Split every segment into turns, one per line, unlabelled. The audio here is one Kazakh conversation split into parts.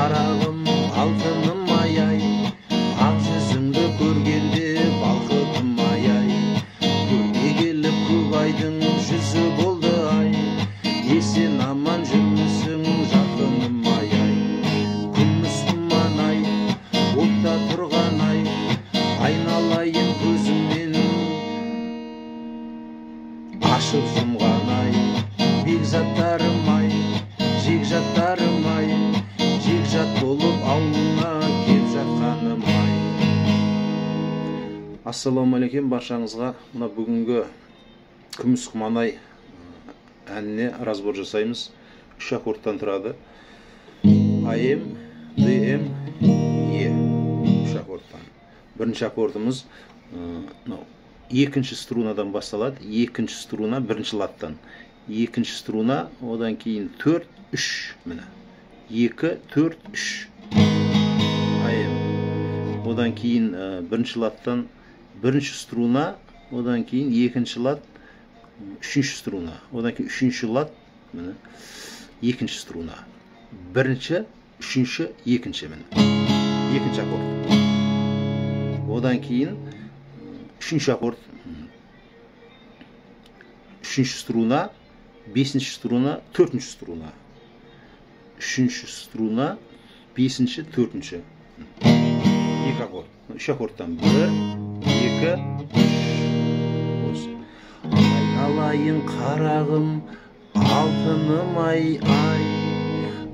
қарағым, алтыным ай-ай, ақ жүзіңді көргенде балқыдым ай-ай, көрмегелі көп айдың жүзі болды ай, есен аман жүрмісің жақыным ай-ай, күміс тұман ай, отта тұрған ай, айналайын көзімнен ашып жұмған ай, бекзаттарым ай, жекжаттарым ай, жекжат болып ауылына кеп жатқаным ай. Ассалаумағалейкум баршаңызға. Мына бүгінгі күміс құманай әніне разбор жасаймыз. 3 аккордтан тұрады. АМ, ДМ, Е. 3 аккордтан. Бірінші аккордымыз екінші струнадан басталады. Екінші струна бірінші латтан. Екінші струна, одан кейін 4-3 міне. 2-4-3 АМ. Одан кейін бірінші латтан бірінші струна, одан кейін екінші лат, үшінші струна, одан кейін үшінші лат, міне, екінші струна. Бірінші, үшінші, екінші міне. Екінші аккорд. Одан кейін үшінші аккорд. Үшінші струна, бесінші струна, төртінші струна. Үшінші струна, бесінші, төртінші. Екі аккорд. Үш аккордтан 1, 2, 3. Айналайын қарағым, алтыным ай-ай,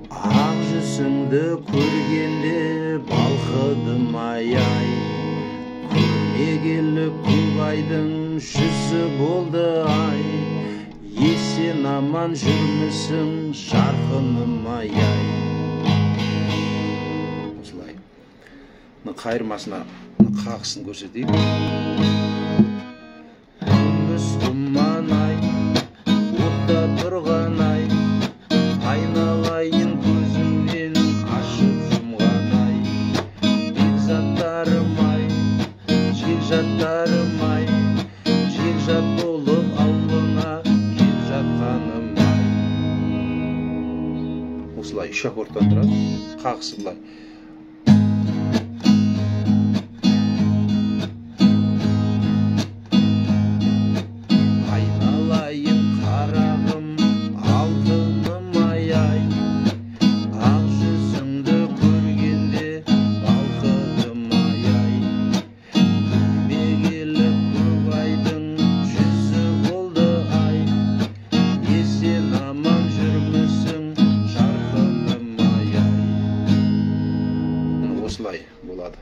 ақ жүзіңді көргенде балқыдым ай-ай, көрмегелі көп айдың жүзі болды ай, есен аман жүрмісің жарқыным ай-ай. Осылай. Қайырмасына қағысын көрсетейік. Күміс тұман ай, отта тұрған ай, айналайын көзімнен ашып жұмған ай, бекзаттарым ай, жекжаттарым ай, жекжат болып ауылына кеп жатқаным ай. Осылай 3 аккордтан тұрады. Қағысы былай. Осылай болады.